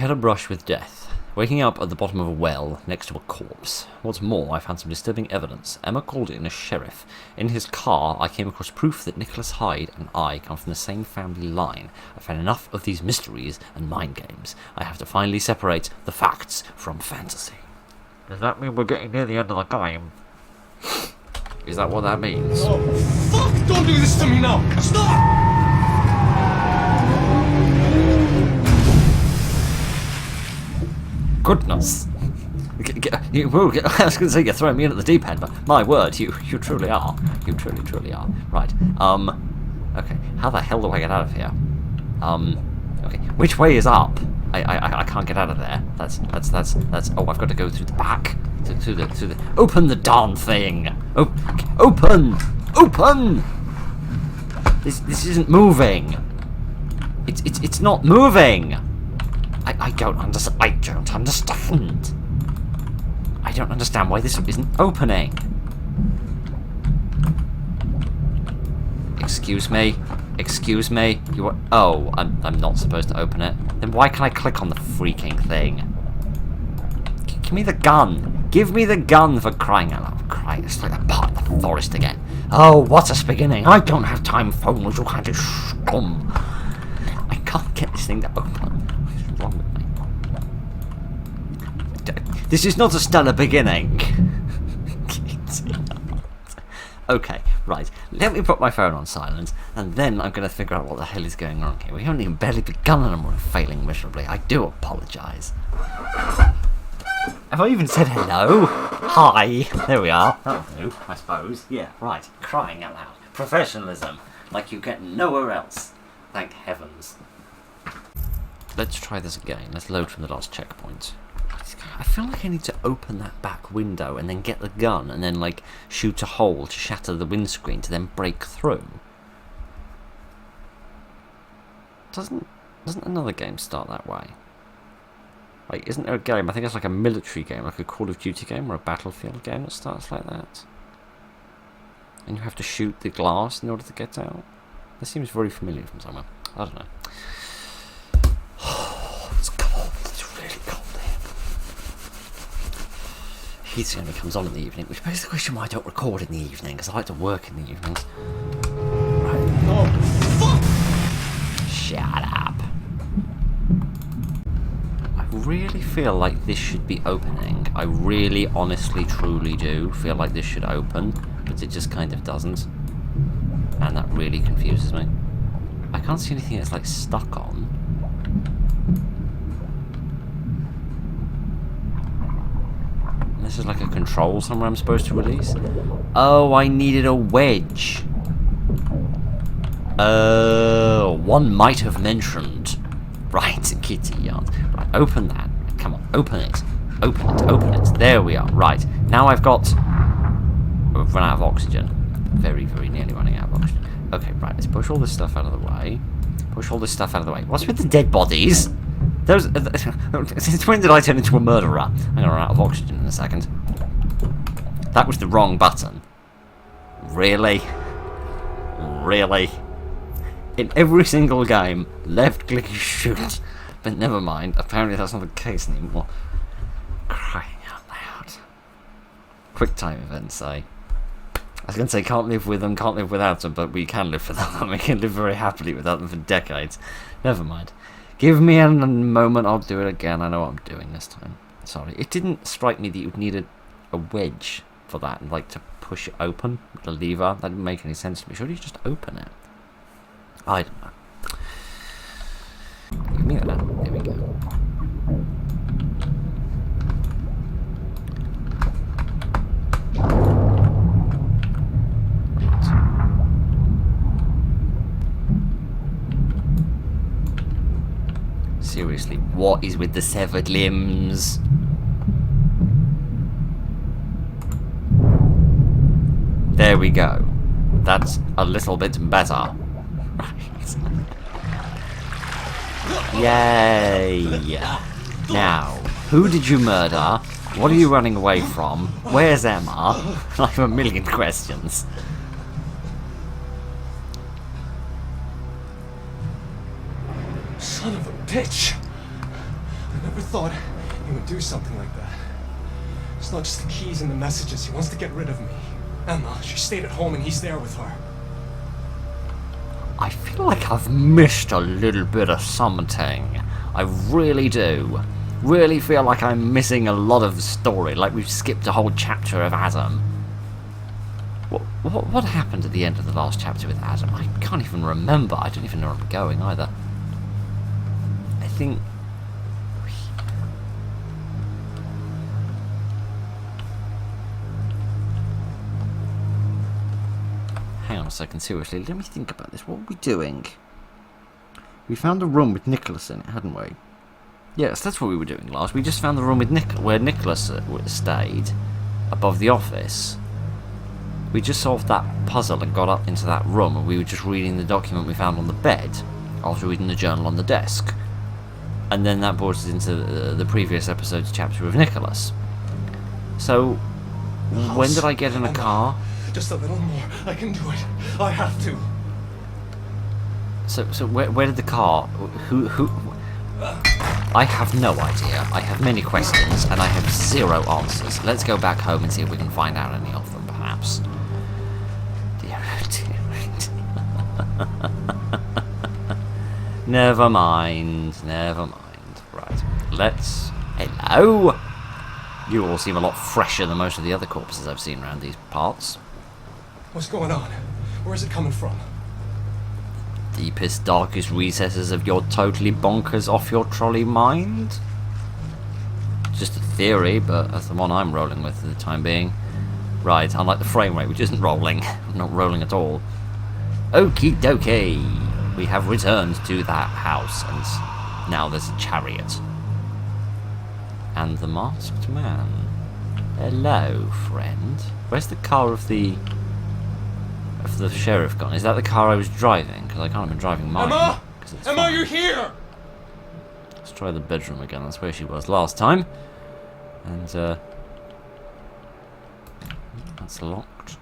had a brush with death, waking up at the bottom of a well next to a corpse. What's more, I found some disturbing evidence. Emma called in a sheriff. In his car, I came across proof that Nicholas Hyde and I come from the same family line. I found enough of these mysteries and mind games. I have to finally separate the facts from fantasy. Does that mean we're getting near the end of the game? Is that what that means? Oh, fuck! Don't do this to me now! Stop! Goodness. I was going to say you're throwing me in at the deep end, but my word, you truly are. You truly are. Right. Okay. How the hell do I get out of here? Okay. Which way is up? I can't get out of there. That's. Oh, I've got to go through the back. Through the. Open the darn thing. Open. This isn't moving. It's not moving. I don't understand. I don't understand why this isn't opening. Excuse me. You are. Oh, I'm not supposed to open it. Then why can I click on the freaking thing? Give me the gun. Give me the gun, for crying out loud. Crying. It's like that part of the forest again. Oh, what a beginning. I don't have time for you kind of scum. I can't get this thing to open. What's wrong with me? This is not a stellar beginning. Okay, right. Let me put my phone on silent, and then I'm going to figure out what the hell is going on here. We haven't even barely begun and I'm failing miserably. I do apologise. Have I even said hello? Hi. There we are. That'll do, I suppose. Yeah, right. Crying out loud. Professionalism. Like you get nowhere else. Thank heavens. Let's try this again. Let's load from the last checkpoint. I feel like I need to open that back window and then get the gun and then, like, shoot a hole to shatter the windscreen to then break through. Doesn't another game start that way? Like, isn't there a game, I think it's like a military game, like a Call of Duty game or a Battlefield game that starts like that? And you have to shoot the glass in order to get out? That seems very familiar from somewhere. I don't know. It's cold. It's really cold here. Heating only comes on in the evening, which begs the question why I don't record in the evening, because I like to work in the evenings. Right. Oh, fuck! Shut up. I really feel like this should be opening. I really, honestly, truly do feel like this should open, but it just kind of doesn't. And that really confuses me. I can't see anything that's, like, stuck on. This is like a control somewhere I'm supposed to release. Oh, I needed a wedge. One might have mentioned. Right, kitty yards. Right, open that. Come on, open it. Open it. There we are. Right, now I've got... I've run out of oxygen. Very, very nearly running out of oxygen. Okay, right, let's push all this stuff out of the way. What's with the dead bodies? Those. Since when did I turn into a murderer? I'm gonna run out of oxygen in a second. That was the wrong button. Really? In every single game, left click is shoot. But never mind, apparently that's not the case anymore. Crying out loud. Quick time events, I was going to say can't live with them, can't live without them, but we can live without them. We can live very happily without them for decades. Never mind. Give me a moment, I'll do it again. I know what I'm doing this time. Sorry. It didn't strike me that you'd need a wedge for that, like to push it open with a lever. That didn't make any sense to me. Should you just open it? I don't know. Give me that. There we go. Seriously, what is with the severed limbs? There we go. That's a little bit better. Right. Yay! Now, who did you murder? What are you running away from? Where's Emma? I have a million questions. Son of a bitch! I never thought he would do something like that. It's not just the keys and the messages. He wants to get rid of me. Emma, she stayed at home and he's there with her. I feel like I've missed a little bit of something. I really do. Really feel like I'm missing a lot of the story, like we've skipped a whole chapter of Adam. What happened at the end of the last chapter with Adam? I can't even remember. I don't even know where I'm going either. I think... Hang on a second, seriously, let me think about this. What were we doing? We found a room with Nicholas in it, hadn't we? Yes, that's what we were doing last. We just found the room with where Nicholas stayed, above the office. We just solved that puzzle and got up into that room, and we were just reading the document we found on the bed, after reading the journal on the desk. And then that brought us into the previous episode's chapter with Nicholas. So, when did I get in a car? Just a little more. I can do it. I have to. So where did the car... Who... I have no idea. I have many questions, and I have zero answers. Let's go back home and see if we can find out any of them, perhaps. Dear, dear. Never mind. Never mind. Right. Let's... Hello? You all seem a lot fresher than most of the other corpses I've seen around these parts. What's going on? Where's it coming from? Deepest, darkest recesses of your totally bonkers off your trolley mind? Just a theory, but that's the one I'm rolling with for the time being. Right, unlike the frame rate, which isn't rolling. Not rolling at all. Okie dokie. We have returned to that house, and now there's a chariot. And the masked man. Hello, friend. Where's the car of the sheriff gone? Is that the car I was driving? Because I can't have been driving mine. Emma! Emma, fine. you're here! Let's try the bedroom again. That's where she was last time. And, that's locked.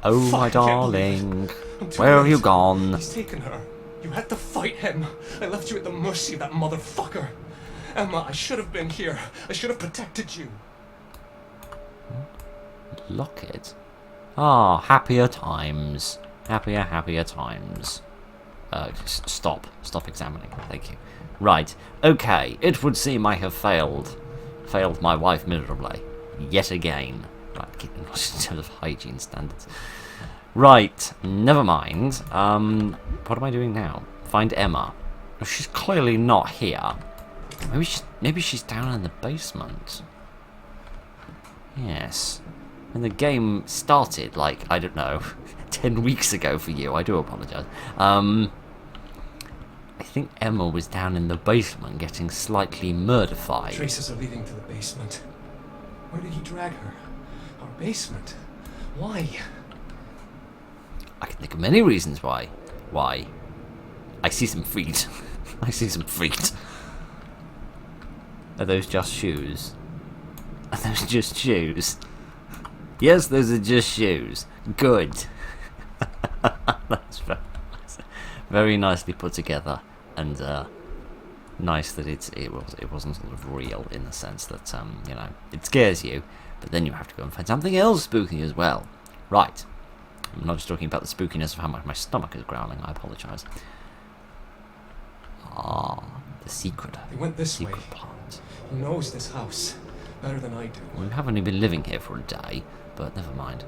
Oh, Fuck, my I can't believe darling. I'm too Where have late. you gone? He's taken her. You had to fight him. I left you at the mercy of that motherfucker. Emma, I should have been here. I should have protected you. Lock it. Ah, happier times. Happier times. Stop examining. Thank you. Right. Okay. It would seem I have failed my wife miserably. Yet again. Right. In terms of hygiene standards. Right. Never mind. What am I doing now? Find Emma. Oh, she's clearly not here. Maybe she's down in the basement. Yes. When the game started, like, I don't know, 10 weeks ago for you, I do apologise. I think Emma was down in the basement getting slightly murdified. Traces are leading to the basement. Where did he drag her? Our basement? Why? I can think of many reasons why. Why? I see some feet. I see some feet. Are those just shoes? Are those just shoes? Yes, those are just shoes. Good. That's very nicely put together, and nice that it wasn't sort of real in the sense that you know, it scares you, but then you have to go and find something else spooky as well. Right. I'm not just talking about the spookiness of how much my stomach is growling. I apologise. Ah, the secret. They went this secret way. plant. He knows this house better than I do. We haven't even been living here for a day, but never mind.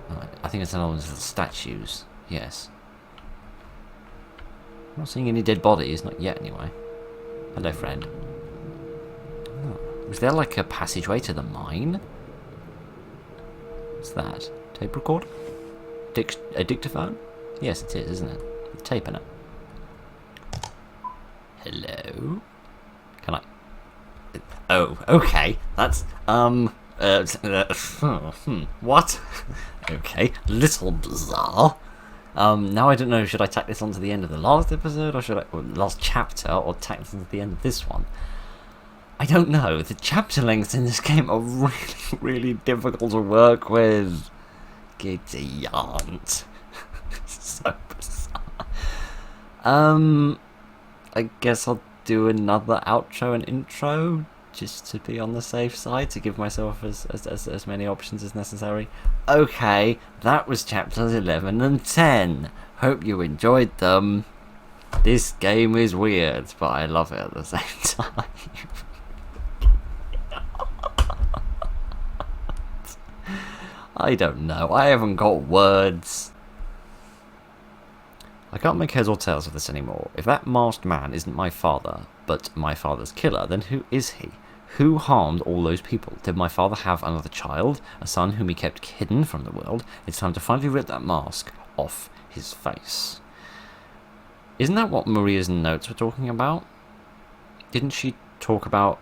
Right, I think it's another one of the statues. Yes. I'm not seeing any dead bodies, not yet anyway. Hello, friend. Oh, was there like a passageway to the mine? What's that? Tape recorder? A dictaphone? Yes, it is, isn't it? With tape in it. Hello? Can I... Oh, okay. That's, what? Okay, little bizarre. Now I don't know, should I tack this on to the end of the last episode, or should I, or last chapter, or tack this on to the end of this one? I don't know. The chapter lengths in this game are really, really difficult to work with. Giddy aunt. So bizarre. I guess I'll do another outro and intro, just to be on the safe side, to give myself as many options as necessary. Okay, that was chapters 11 and 10. Hope you enjoyed them. This game is weird, but I love it at the same time. I don't know, I haven't got words. I can't make heads or tails of this anymore. If that masked man isn't my father, but my father's killer, then who is he? Who harmed all those people? Did my father have another child? A son whom he kept hidden from the world? It's time to finally rip that mask off his face. Isn't that what Maria's notes were talking about? Didn't she talk about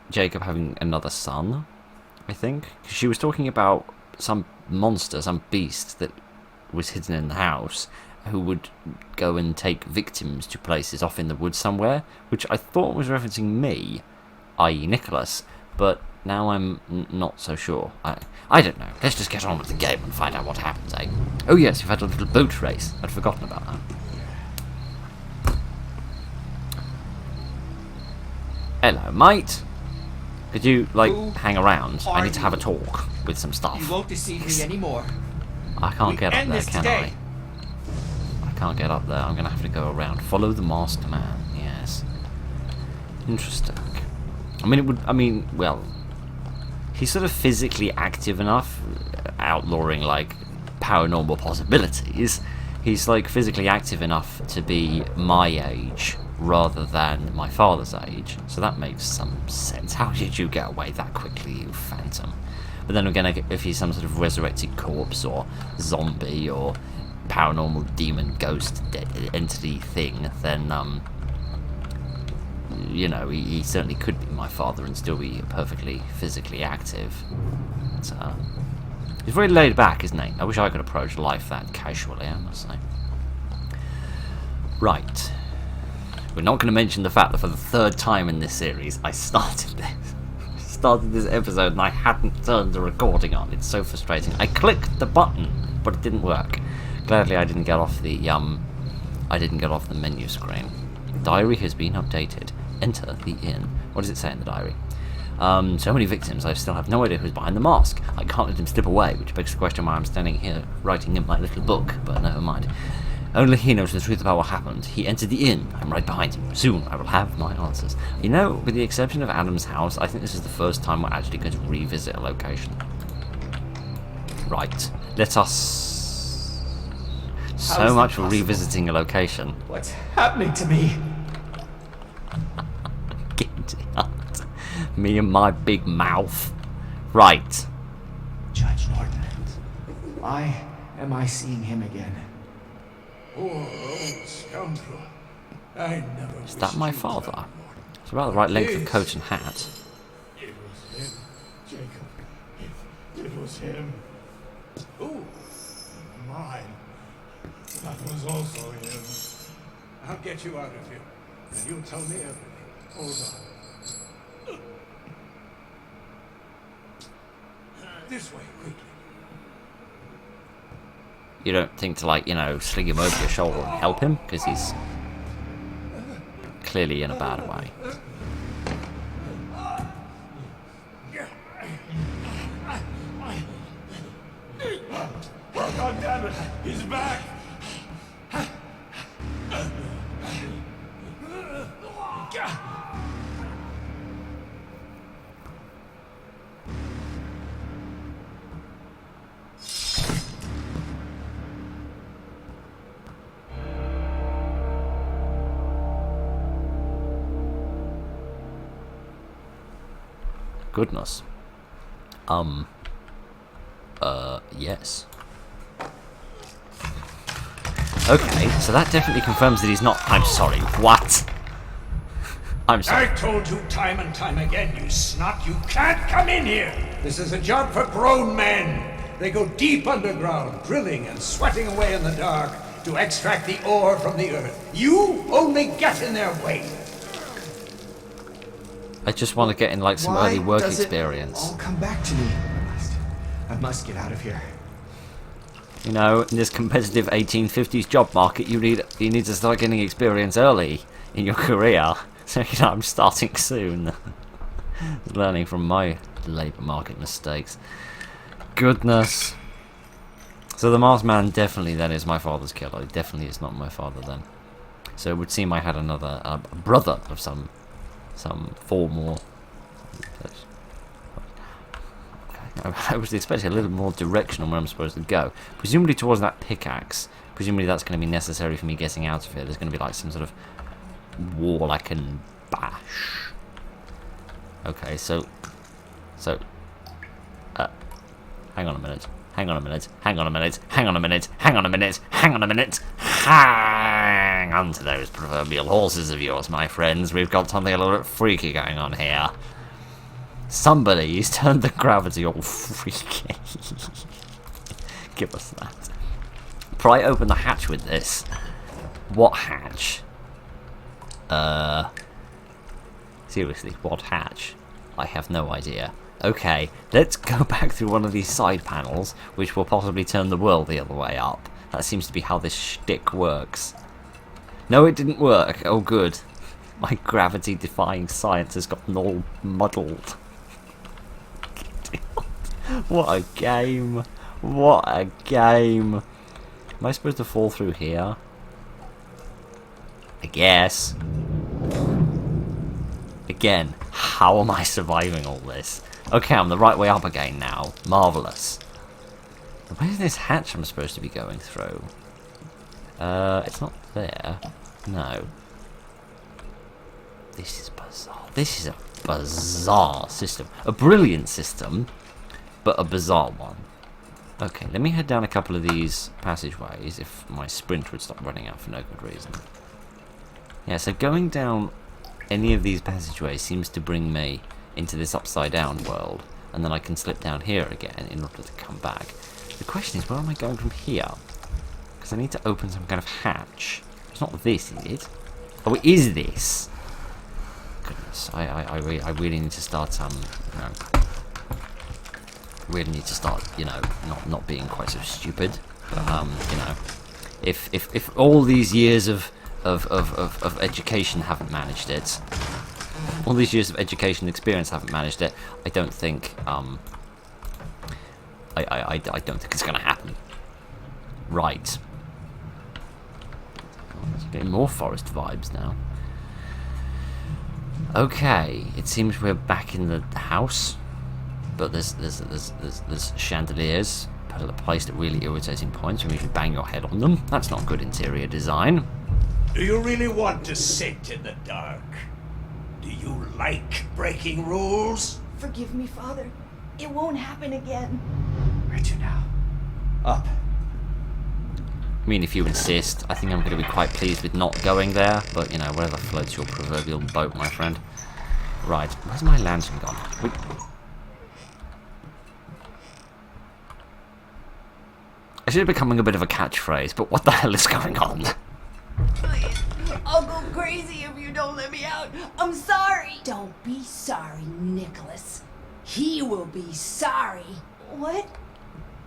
Jacob having another son? I think. 'Cause she was talking about some monster, some beast that was hidden in the house, who would go and take victims to places off in the woods somewhere, which I thought was referencing me, i.e. Nicholas, but now I'm not so sure. I don't know. Let's just get on with the game and find out what happens, eh? Oh yes, you've had a little boat race. I'd forgotten about that. Hello, mate. Could you, hang around? I need to have a talk with some stuff. You won't deceive me anymore. I can't get up there, can I? I can't get up there. I'm going to have to go around. Follow the masked man. Yes. Interesting. Well, he's sort of physically active enough, outlawing, paranormal possibilities. He's, physically active enough to be my age rather than my father's age. So that makes some sense. How did you get away that quickly, you phantom? But then again, if he's some sort of resurrected corpse or zombie or paranormal demon ghost entity thing, then, he certainly could be my father and still be perfectly physically active. But, he's very laid back, isn't he? I wish I could approach life that casually, I must say. Right. We're not going to mention the fact that for the third time in this series, I started this episode and I hadn't turned the recording on. It's so frustrating. I clicked the button, but it didn't work. Gladly, I didn't get off the menu screen. Diary has been updated. Enter the inn. What does it say in the diary? So many victims, I still have no idea who's behind the mask. I can't let him slip away, which begs the question why I'm standing here writing in my little book, but never mind. Only he knows the truth about what happened. He entered the inn. I'm right behind him. Soon I will have my answers. With the exception of Adam's house, I think this is the first time we're actually going to revisit a location. Right. Let us... So much for revisiting a location. What's happening to me? Get out. Me and my big mouth. Right. Judge Norton. Why am I seeing him again? Poor old scoundrel. I never Is that my father? It's about the right length of coat and hat. It was him, Jacob. It was him. Oh, mine. That was also him. I'll get you out of here, and you'll tell me everything. Hold on. This way, quickly. You don't think to, sling him over your shoulder and help him? Because he's clearly in a bad way. God damn it! He's back! Goodness. Yes. Okay, so that definitely confirms that he's not... I'm sorry, what? I'm sorry. I told you time and time again, you snot, you can't come in here! This is a job for grown men! They go deep underground, drilling and sweating away in the dark to extract the ore from the earth. You only get in their way! I just want to get in some early work experience. All come back to me. I must get out of here. You know, in this competitive 1850s job market, you need to start getting experience early in your career. So, you know, I'm starting soon. Learning from my labour market mistakes. Goodness. So the masked man definitely then is my father's killer. It definitely is not my father then. So it would seem I had another brother of some form or... I was expecting a little more direction on where I'm supposed to go. Presumably towards that pickaxe. Presumably that's going to be necessary for me getting out of here. There's going to be like some sort of wall I can bash. Okay, so... hang on a minute. Hang on a minute. Hang on a minute. Hang on a minute. Hang on a minute. Hang on a minute. Hang on to those proverbial horses of yours, my friends. We've got something a little bit freaky going on here. Somebody's turned the gravity all freaky. Give us that. Pry open the hatch with this. What hatch? Seriously, what hatch? I have no idea. Okay, let's go back through one of these side panels, which will possibly turn the world the other way up. That seems to be how this shtick works. No, it didn't work. Oh, good. My gravity-defying science has gotten all muddled. What a game. What a game. Am I supposed to fall through here? I guess. Again, how am I surviving all this? Okay, I'm the right way up again now. Marvellous. Where's this hatch I'm supposed to be going through? It's not there. No. This is bizarre. This is a bizarre system. A brilliant system, but a bizarre one. Okay, let me head down a couple of these passageways if my sprint would stop running out for no good reason. Yeah, so going down any of these passageways seems to bring me into this upside down world, and then I can slip down here again in order to come back. The question is, where am I going from here? Because I need to open some kind of hatch. It's not this, is it? Oh, it is this. Goodness, I really need to start you know, really need to start, you know, not being quite so stupid. But you know, if all these years of education haven't managed it, all these years of education experience haven't managed it, I don't think I don't think it's going to happen. Right. It's getting more forest vibes now. Okay, it seems we're back in the house, but there's chandeliers placed at really irritating points where you can bang your head on them. That's not good interior design. Do you really want to sit in the dark? Do you like breaking rules? Forgive me, Father. It won't happen again. Where to now? Up. I mean, if you insist, I think I'm going to be quite pleased with not going there, but, you know, whatever floats your proverbial boat, my friend. Right, where's my lantern gone? Wait. This is becoming a bit of a catchphrase, but what the hell is going on? Please, I'll go crazy if you don't let me out. I'm sorry. Don't be sorry, Nicholas. He will be sorry. What?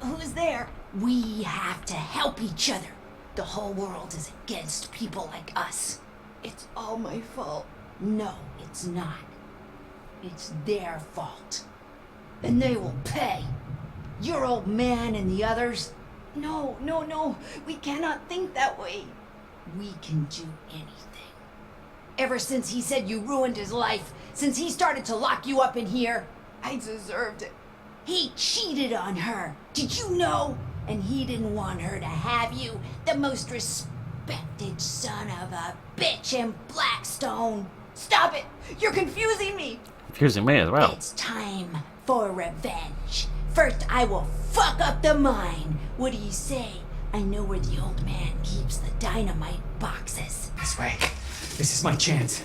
Who's there? We have to help each other. The whole world is against people like us. It's all my fault. No, it's not. It's their fault. And they will pay. Your old man and the others. No. We cannot think that way. We can do anything. Ever since he said you ruined his life, since he started to lock you up in here, I deserved it. He cheated on her. Did you know? And he didn't want her to have you, the most respected son of a bitch in Blackstone. Stop it! You're confusing me! Confusing me as well. It's time for revenge. First, I will fuck up the mine. What do you say? I know where the old man keeps the dynamite boxes. This way. This is my chance.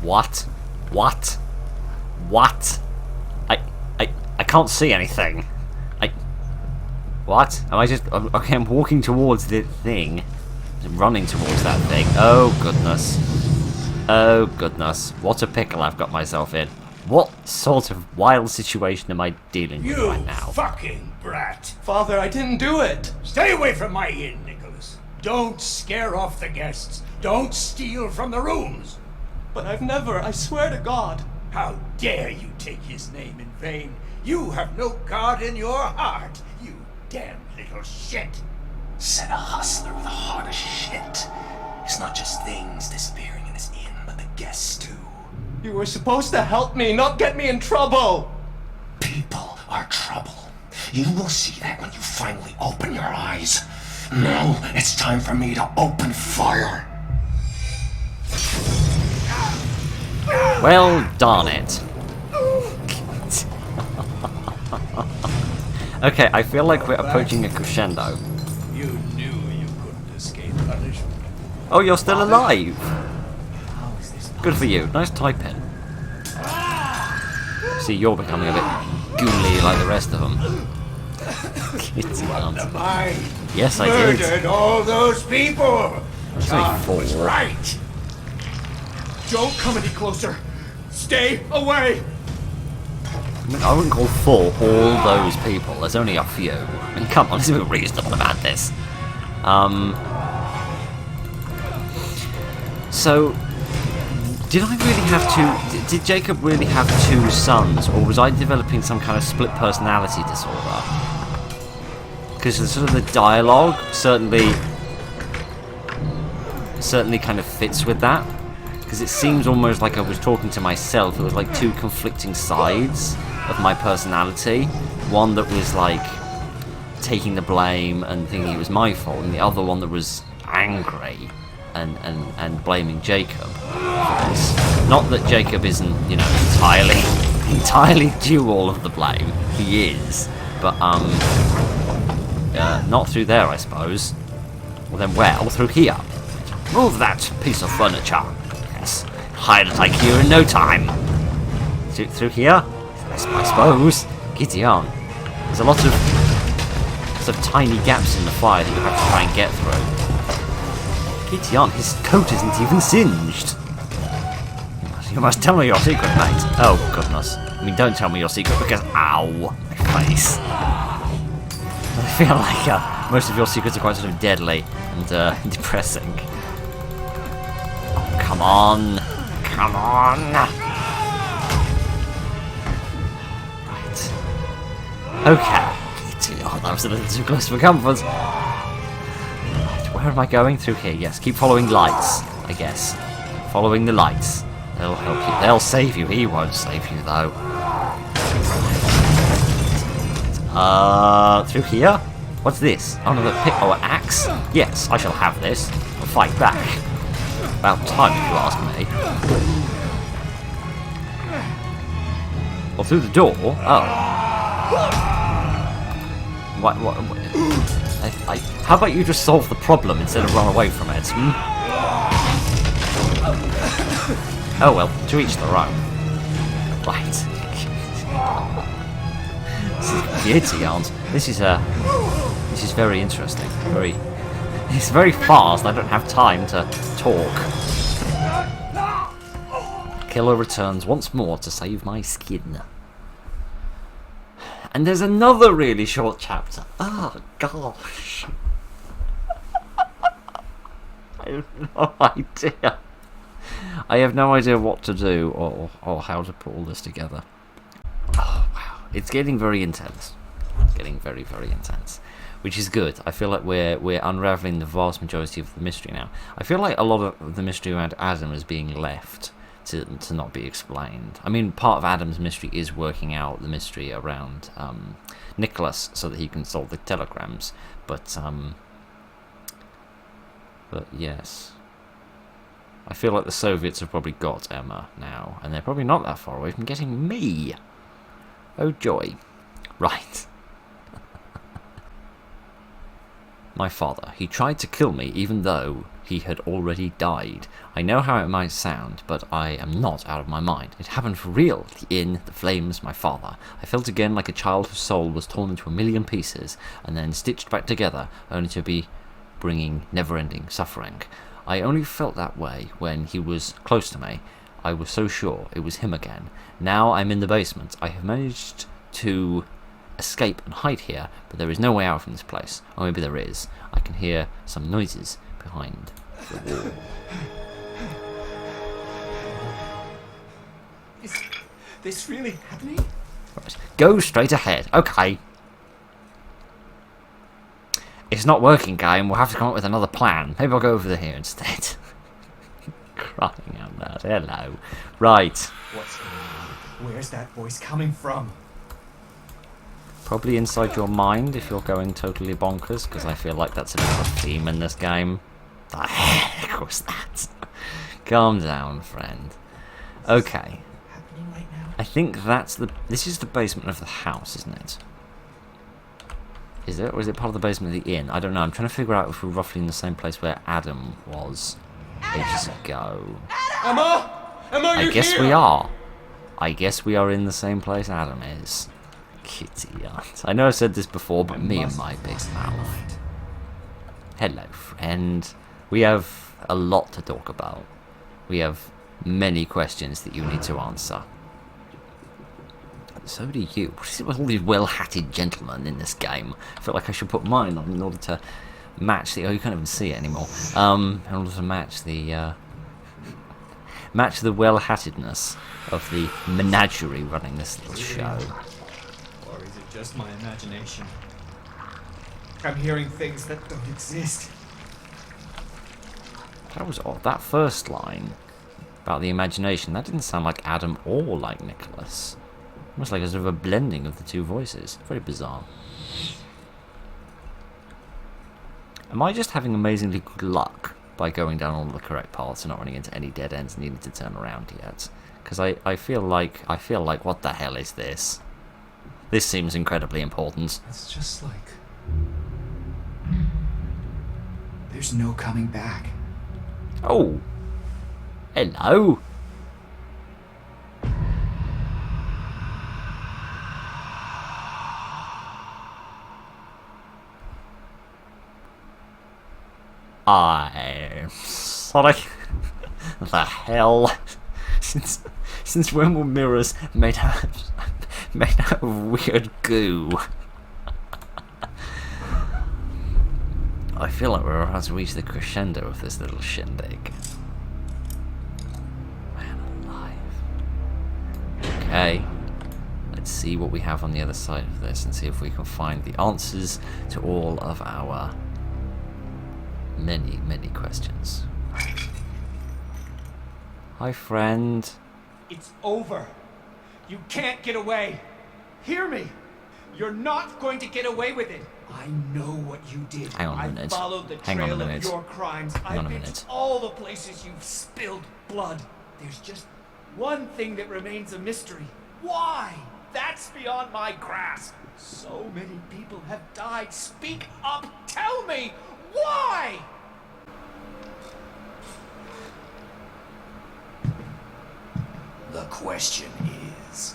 What? What? What? I can't see anything. What? Am I just... Okay, I'm walking towards the thing. I'm running towards that thing. Oh, goodness. Oh, goodness. What a pickle I've got myself in. What sort of wild situation am I dealing with right now? You fucking brat. Father, I didn't do it. Stay away from my inn, Nicholas. Don't scare off the guests. Don't steal from the rooms. But I've never, I swear to God. How dare you take his name in vain? You have no God in your heart, you damn little shit. Said a hustler with a heart of shit. It's not just things disappearing in his inn, but the guests too. You were supposed to help me, not get me in trouble. People are trouble. You will see that when you finally open your eyes. Now it's time for me to open fire. Well, darn it. Okay, I feel like we're approaching a crescendo. You knew you couldn't escape punishment. Oh, you're still alive! How is this possible? Good for you. Nice typing. See, you're becoming a bit ghouly like the rest of them. Kitty aunt. I Yes, I did. murdered all those people. It's only God was 4. right. Don't come any closer. Stay away. I mean, I wouldn't call 4 all those people. There's only a few. I mean, come on, let's be reasonable about this. So, did I really have to... Did Jacob really have 2 sons, or was I developing some kind of split personality disorder? Because sort of the dialogue certainly kind of fits with that. Because it seems almost like I was talking to myself. It was like 2 conflicting sides of my personality. One that was like taking the blame and thinking it was my fault, and the other one that was angry and blaming Jacob for this. Not that Jacob isn't, you know, entirely due all of the blame. He is, but not through there, I suppose. Well then, where? Well, through here. Move that piece of furniture. Yes, hide it like here in no time. Through here, I suppose. Giddy on. There's a lot of sort of tiny gaps in the fire that you have to try and get through. Giddy on, his coat isn't even singed. You must tell me your secret, mate. Oh, goodness. I mean, don't tell me your secret because... Ow! My face. I feel like most of your secrets are quite sort of deadly and depressing. Oh, come on. Come on! Right. Okay. Oh, that was a little too close for comfort. Right, where am I going? Through here, yes. Keep following lights, I guess. Following the lights. They'll help you. They'll save you. He won't save you, though. Through here? What's this? Another pit or axe? Yes, I shall have this. I'll fight back. About time, if you ask me. Or through the door? Oh. What? How about you just solve the problem instead of run away from it? Oh well, to each their own. Right. This is beauty, aunt. This is very interesting. It's very fast. I don't have time to talk. Killer returns once more to save my skin. And there's another really short chapter. Oh gosh. I have no idea. I have no idea what to do or how to put all this together. Oh wow, it's getting very intense. It's getting very, very intense, which is good. I feel like we're unraveling the vast majority of the mystery now. I feel like a lot of the mystery around Adam is being left to not be explained. I mean, part of Adam's mystery is working out the mystery around Nicholas so that he can solve the telegrams. But yes. I feel like the Soviets have probably got Emma now, and they're probably not that far away from getting me. Oh joy. Right. My father. He tried to kill me even though he had already died. I know how it might sound, but I am not out of my mind. It happened for real. The inn, the flames, my father. I felt again like a child whose soul was torn into a million pieces, and then stitched back together, only to be bringing never-ending suffering. I only felt that way when he was close to me. I was so sure it was him again. Now I'm in the basement. I have managed to escape and hide here, but there is no way out from this place. Or maybe there is. I can hear some noises behind the wall. Is this really happening? Right. Go straight ahead. Okay. It's not working, game. We'll have to come up with another plan. Maybe I'll go over here instead. Crying out loud. Hello. Right. What's going on? Where's that voice coming from? Probably inside your mind if you're going totally bonkers, because I feel like that's a bit of a theme in this game. The heck was that? Calm down, friend. Okay. Happening right now? I think that's the... This is the basement of the house, isn't it? Is it? Or is it part of the basement of the inn? I don't know. I'm trying to figure out if we're roughly in the same place where Adam was ages ago. Emma! Emma, I you're guess here! we are. I guess we are in the same place Adam is. Kitty aunt. I know I've said this before, but me and my big mouth. Hello, friend. We have a lot to talk about. We have many questions that you need to answer. So do you. What is it with all these well-hatted gentlemen in this game? I feel like I should put mine on in order to match the... Oh, you can't even see it anymore. In order to match the... match the well-hattedness of the menagerie running this little show. Or is it just my imagination? I'm hearing things that don't exist. That was odd. That first line about the imagination, that didn't sound like Adam or like Nicholas. Almost like a sort of a blending of the two voices. Very bizarre. Am I just having amazingly good luck by going down all the correct paths and not running into any dead ends and needing to turn around yet? Because I feel like what the hell is this? This seems incredibly important. It's just like... There's no coming back. Oh! Hello! I'm sorry. The hell? Since when were mirrors made out of weird goo? I feel like we're about to reach the crescendo of this little shindig. Man alive. Okay. Let's see what we have on the other side of this and see if we can find the answers to all of our many, many questions. Hi, friend. It's over. You can't get away. Hear me. You're not going to get away with it. I know what you did. Hang on a minute. I followed the Hang on a trail of minute. your crimes. Hang on a I've been minute. to all the places you've spilled blood. There's just one thing that remains a mystery. Why? That's beyond my grasp. So many people have died. Speak up. Tell me. Why? The question is,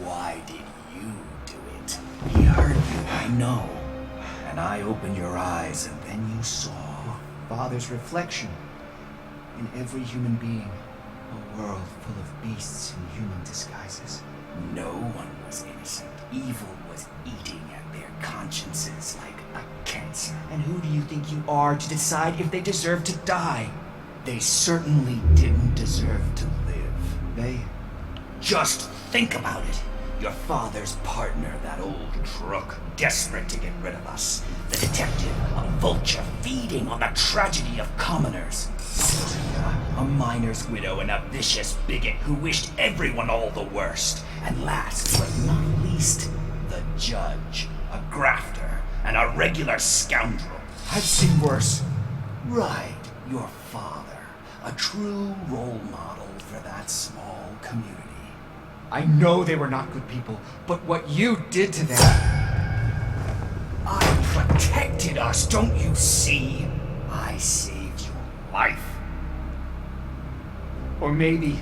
why did you do it? He hurt you, I know. And I opened your eyes and then you saw Father's reflection in every human being. A world full of beasts in human disguises. no one was innocent. Evil was eating at their consciences like a cancer. And who do you think you are to decide if they deserve to die? They certainly didn't deserve to live. They... Just think about it. Your father's partner, that old crook, desperate to get rid of us. The detective, a vulture feeding on the tragedy of commoners. Sylvia, a miner's widow and a vicious bigot who wished everyone all the worst. And last but not least, the judge, a grafter and a regular scoundrel. I've seen worse. Right, your father, a true role model for that small community. I know they were not good people, but what you did to them... I protected us, don't you see? I saved your life. Or maybe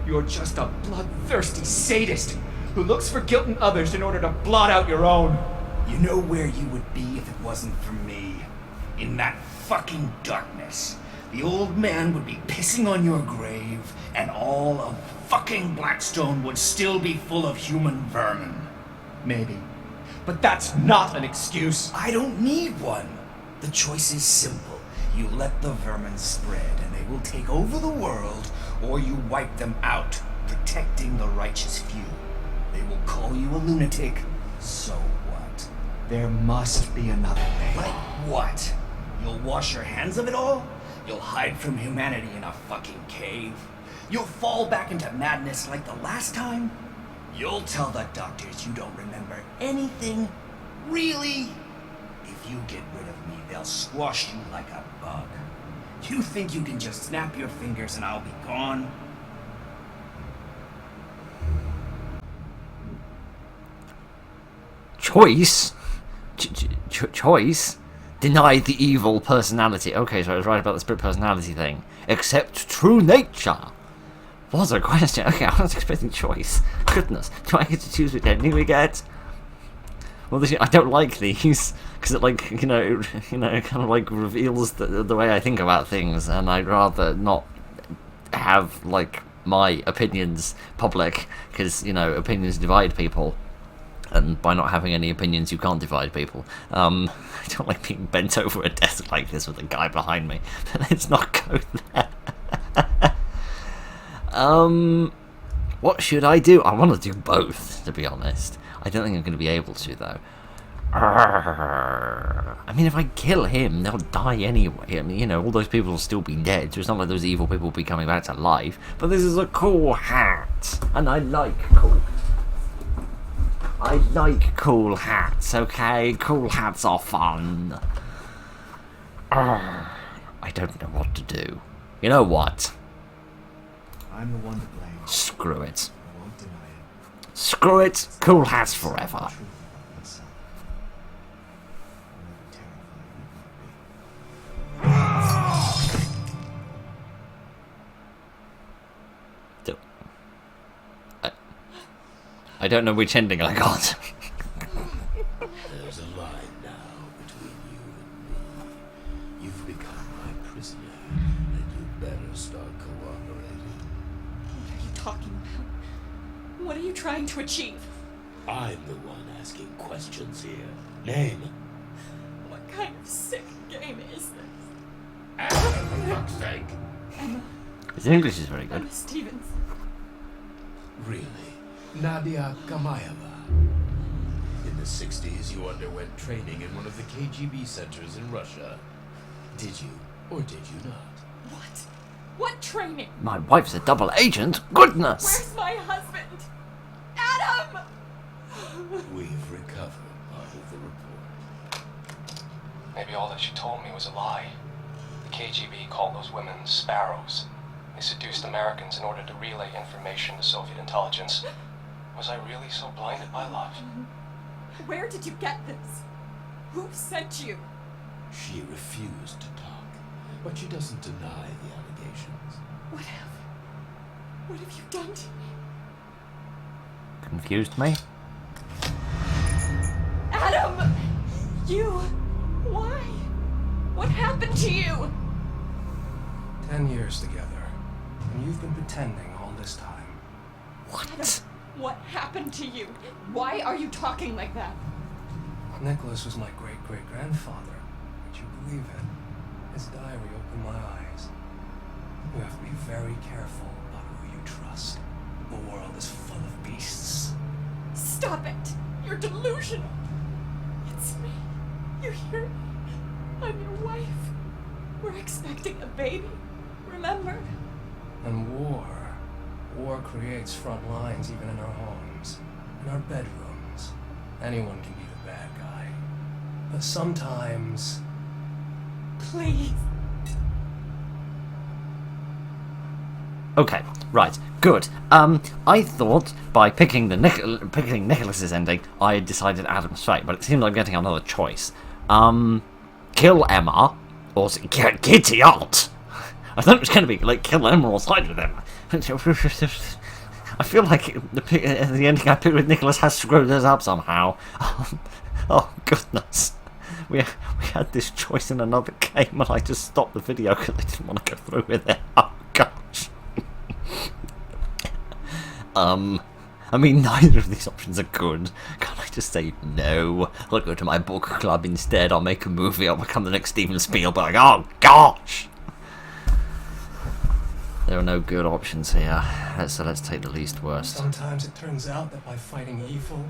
you're just a bloodthirsty sadist who looks for guilt in others in order to blot out your own. You know where you would be if it wasn't for me? In that fucking darkness. The old man would be pissing on your grave, and all of fucking Blackstone would still be full of human vermin. Maybe. But that's not an excuse. I don't need one. The choice is simple. You let the vermin spread, and they will take over the world, or you wipe them out, protecting the righteous few. They will call you a lunatic. So what? There must be another way. Like what? You'll wash your hands of it all? You'll hide from humanity in a fucking cave? You'll fall back into madness like the last time? You'll tell the doctors you don't remember anything? Really? If you get rid of me, they'll squash you like a bug. You think you can just snap your fingers and I'll be gone? Choice? Choice? Deny the evil personality. Okay, so I was right about the split personality thing. Accept true nature. What a question. Okay, I was expecting choice. Goodness, do I get to choose which ending we get? Well, I don't like these because it, like, you know, it kind of like reveals the way I think about things, and I'd rather not have like my opinions public because, you know, opinions divide people. And by not having any opinions, you can't divide people. I don't like being bent over a desk like this with a guy behind me. Let's not go there. What should I do? I want to do both, to be honest. I don't think I'm going to be able to, though. I mean, if I kill him, they'll die anyway. I mean, you know, all those people will still be dead, so it's not like those evil people will be coming back to life. But this is a cool hat, and I like cool hats, okay? Cool hats are fun. I don't know what to do. You know what? I'm the one to blame. Screw it. I won't deny it. Screw it. Cool hats forever. Truth about myself. However terrifying it might be. I don't know which ending I got. There's a line now between you and me. You've become my prisoner, and you better start cooperating. What are you talking about? What are you trying to achieve? I'm the one asking questions here. Name? What kind of sick game is this? Answer, for fuck's sake! His English is very good. Emma Stevens. Really? Nadia Kamayeva. In the 60s, you underwent training in one of the KGB centers in Russia. Did you, or did you not? What? What training? My wife's a double agent? Goodness! Where's my husband? Adam! We've recovered part of the report. Maybe all that she told me was a lie. The KGB called those women sparrows. They seduced Americans in order to relay information to Soviet intelligence. Was I really so blinded by love? Where did you get this? Who sent you? She refused to talk, but she doesn't deny the allegations. What have you done to me? Confused me? Adam! You... Why? What happened to you? 10 years together. And you've been pretending all this time. What? What happened to you? Why are you talking like that? Nicholas was my great-great-grandfather. Would you believe it? His diary opened my eyes. You have to be very careful about who you trust. The world is full of beasts. Stop it! You're delusional! It's me. You hear me? I'm your wife. We're expecting a baby. Remember? And war creates front lines even in our homes, in our bedrooms. Anyone can be the bad guy. But sometimes... Please. Okay, right, good. I thought by picking Nicholas's ending, I had decided Adam's fate, but it seems like I'm getting another choice. Kill Emma, or Kitty out. I thought it was going to be like kill Emma or side with Emma. I feel like the ending I picked with Nicholas has screwed us up somehow. Oh goodness. We had this choice in another game and I just stopped the video because I didn't want to go through with it. Oh gosh. I mean, neither of these options are good. God, just say, no, I'll go to my book club instead. I'll make a movie. I'll become the next Steven Spielberg. Oh, gosh! There are no good options here. So let's take the least worst. Sometimes it turns out that by fighting evil,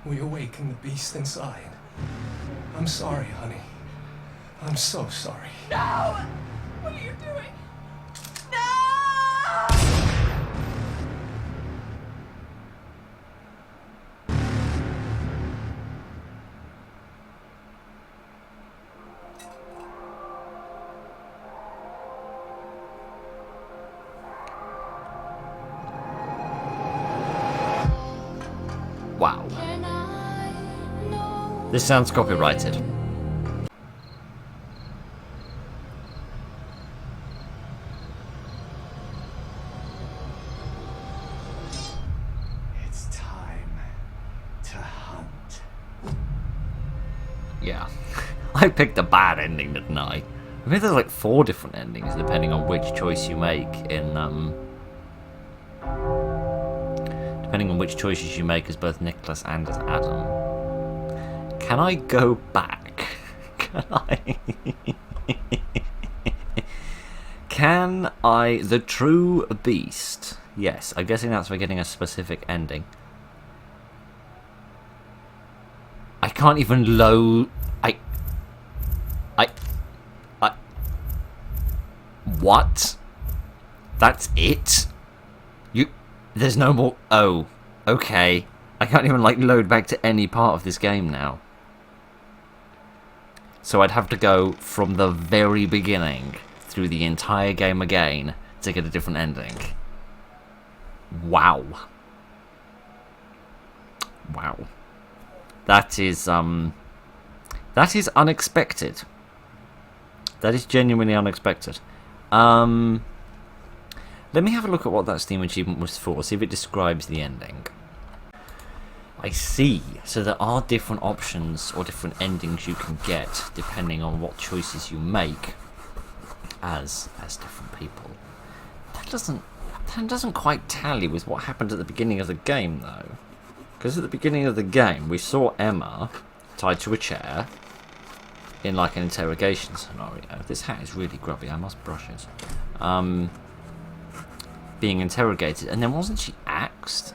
we awaken the beast inside. I'm sorry, honey. I'm so sorry. No! What are you doing? No! Wow. This sounds copyrighted. It's time to hunt. Yeah. I picked a bad ending, didn't I? I think there's like 4 different endings depending on which choice you make in depending on which choices you make as both Nicholas and as Adam. Can I go back? Can I? Can I? The True Beast. Yes, I'm guessing that's for getting a specific ending. I can't even load. What? That's it? There's no more. Oh, okay. I can't even like load back to any part of this game now. So I'd have to go from the very beginning through the entire game again to get a different ending. Wow. Wow. That is unexpected. That is genuinely unexpected. Let me have a look at what that Steam achievement was for, see if it describes the ending. I see. So there are different options or different endings you can get depending on what choices you make as different people. That doesn't quite tally with what happened at the beginning of the game though. Because at the beginning of the game we saw Emma tied to a chair in like an interrogation scenario. This hat is really grubby, I must brush it. Being interrogated, and then wasn't she axed?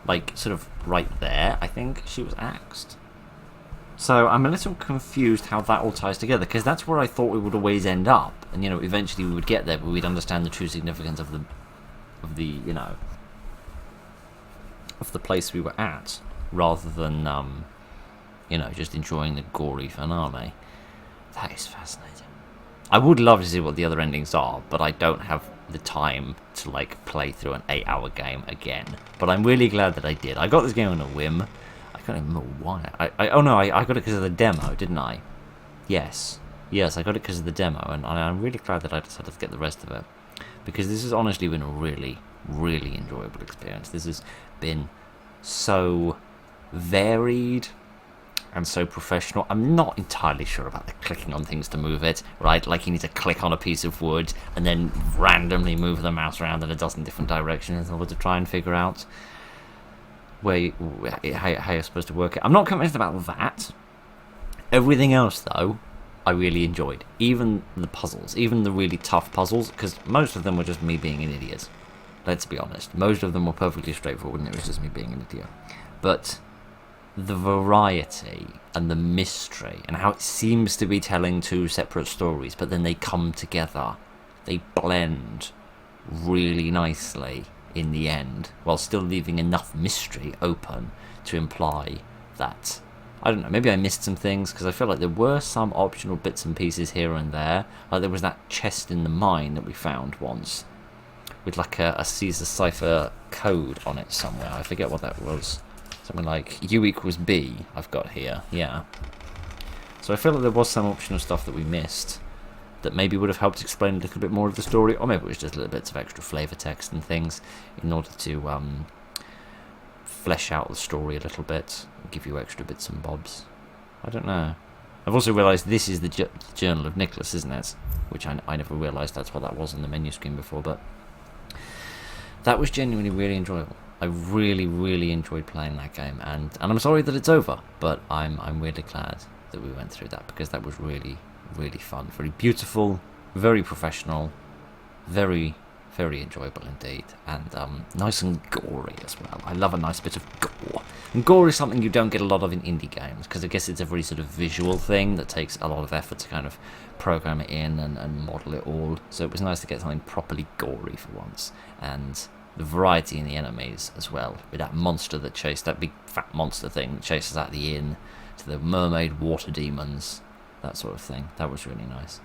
Like, sort of right there, I think she was axed. So I'm a little confused how that all ties together, because that's where I thought we would always end up, and you know, eventually we would get there, but we'd understand the true significance of the you know, of the place we were at, rather than you know, just enjoying the gory finale. That is fascinating. I would love to see what the other endings are, but I don't have the time to like play through an 8-hour game again. But I'm really glad that I did. I got this game on a whim. I can't even remember why. Oh no, I got it because of the demo, didn't I? Yes, I got it because of the demo, and I'm really glad that I decided to get the rest of it, because this has honestly been a really, really enjoyable experience. This has been so varied and so professional. I'm not entirely sure about the clicking on things to move it, right? Like you need to click on a piece of wood and then randomly move the mouse around in a dozen different directions in order to try and figure out how you're supposed to work it. I'm not convinced about that. Everything else, though, I really enjoyed. Even the puzzles, even the really tough puzzles, because most of them were just me being an idiot. Let's be honest. Most of them were perfectly straightforward and it was just me being an idiot. But the variety and the mystery and how it seems to be telling 2 separate stories, but then they come together, they blend really nicely in the end, while still leaving enough mystery open to imply that, I don't know, maybe I missed some things, because I feel like there were some optional bits and pieces here and there. Like there was that chest in the mine that we found once with like a Caesar cipher code on it somewhere. I forget what that was. Something like U equals B I've got here, yeah. So I feel like there was some optional stuff that we missed that maybe would have helped explain a little bit more of the story, or maybe it was just little bits of extra flavour text and things in order to flesh out the story a little bit, and give you extra bits and bobs. I don't know. I've also realised this is the Journal of Nicholas, isn't it? Which I never realised that's what that was in the menu screen before, but that was genuinely really enjoyable. I really, really enjoyed playing that game, and I'm sorry that it's over, but I'm really glad that we went through that, because that was really, really fun. Very beautiful, very professional, very, very enjoyable indeed, and nice and gory as well. I love a nice bit of gore. And gore is something you don't get a lot of in indie games, because I guess it's a very sort of visual thing that takes a lot of effort to kind of program it in and model it all. So it was nice to get something properly gory for once, and the variety in the enemies as well, with that monster that chased, that big fat monster thing that chases out the inn, to the mermaid water demons, that sort of thing. That was really nice.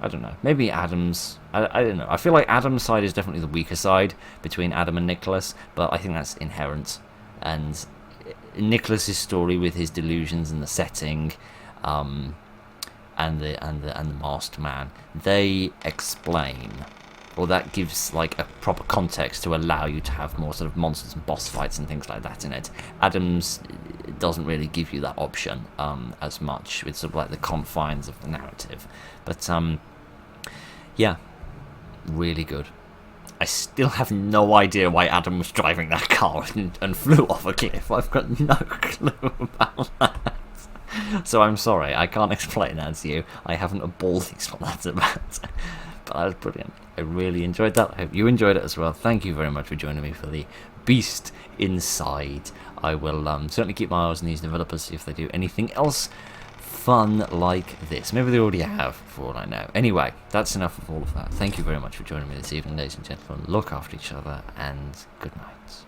I don't know, maybe Adam's, I don't know, I feel like Adam's side is definitely the weaker side between Adam and Nicholas, but I think that's inherent. And Nicholas's story with his delusions and the setting, and the masked man, they explain, or that gives like a proper context to allow you to have more sort of monsters and boss fights and things like that in it. Adam's doesn't really give you that option as much, with sort of like the confines of the narrative. But yeah, really good. I still have no idea why Adam was driving that car and flew off a cliff. I've got no clue about that. So I'm sorry, I can't explain that to you. I haven't a ballsy what that's about. But that was brilliant. I really enjoyed that. I hope you enjoyed it as well. Thank you very much for joining me for the Beast Inside. I will certainly keep my eyes on these developers, see if they do anything else fun like this. Maybe they already have, for all I know. Anyway, that's enough of all of that. Thank you very much for joining me this evening, ladies and gentlemen. Look after each other, and good night.